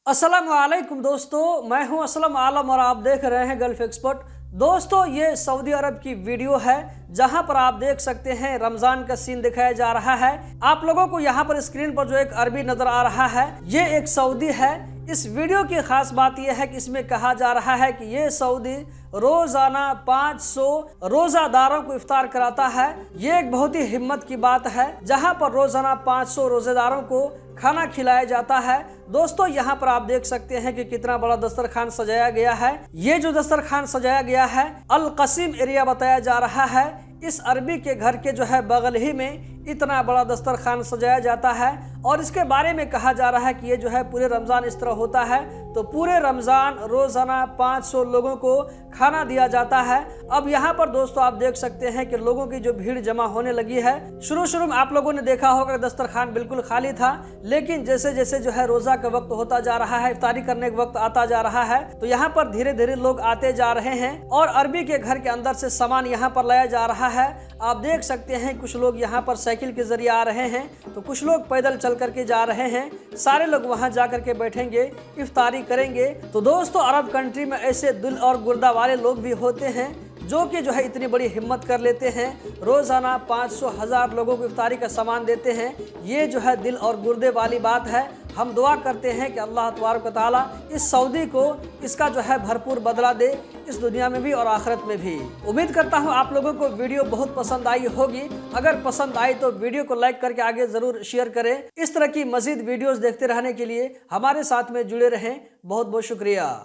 अस्सलाम वालेकुम दोस्तों, मैं हूं असलम आलम और आप देख रहे हैं गल्फ एक्सपर्ट। दोस्तों, ये सऊदी अरब की वीडियो है जहां पर आप देख सकते हैं रमज़ान का सीन दिखाया जा रहा है। आप लोगों को यहां पर स्क्रीन पर जो एक अरबी नज़र आ रहा है, ये एक सऊदी है। इस वीडियो की खास बात यह है कि इसमें कहा जा रहा है कि ये सऊदी रोजाना 500 रोजादारों को इफ्तार कराता है। ये एक बहुत ही हिम्मत की बात है, जहां पर रोजाना 500 रोजेदारों को खाना खिलाया जाता है। दोस्तों, यहाँ पर आप देख सकते हैं कि कितना बड़ा दस्तरखान सजाया गया है। ये जो दस्तरखान सजाया गया है, अल कसीम एरिया बताया जा रहा है। इस अरबी के घर के जो है बगल ही में इतना बड़ा दस्तरखान सजाया जाता है और इसके बारे में कहा जा रहा है कि ये जो है पूरे रमज़ान इस तरह होता है। तो पूरे रमज़ान रोज़ाना 500 लोगों को खाना दिया जाता है। अब यहाँ पर दोस्तों आप देख सकते हैं कि लोगों की जो भीड़ जमा होने लगी है। शुरू में आप लोगों ने देखा होगा दस्तरखान बिल्कुल खाली था, लेकिन जैसे जैसे जो है रोज़ा का वक्त होता जा रहा है, इफ्तारी करने का वक्त आता जा रहा है, तो यहाँ पर धीरे धीरे लोग आते जा रहे हैं और अरबी के घर के अंदर से सामान यहाँ पर लाया जा रहा है। आप देख सकते हैं कुछ लोग यहाँ पर साइकिल के जरिए आ रहे हैं, तो कुछ लोग पैदल चल करके जा रहे हैं। सारे लोग वहाँ जा करके बैठेंगे, इफ्तारी करेंगे। तो दोस्तों, अरब कंट्री में ऐसे दिल और गुर्दा वाले लोग भी होते हैं जो कि जो है इतनी बड़ी हिम्मत कर लेते हैं, रोज़ाना 500,000 लोगों को इफ्तारी का सामान देते हैं। ये जो है दिल और गुर्दे वाली बात है। हम दुआ करते हैं कि अल्लाह तबारक व तआला इस सऊदी को इसका जो है भरपूर बदला दे, इस दुनिया में भी और आखिरत में भी। उम्मीद करता हूँ आप लोगों को वीडियो बहुत पसंद आई होगी। अगर पसंद आई तो वीडियो को लाइक करके आगे ज़रूर शेयर करें। इस तरह की मज़ीद वीडियोज़ देखते रहने के लिए हमारे साथ में जुड़े रहें। बहुत बहुत शुक्रिया।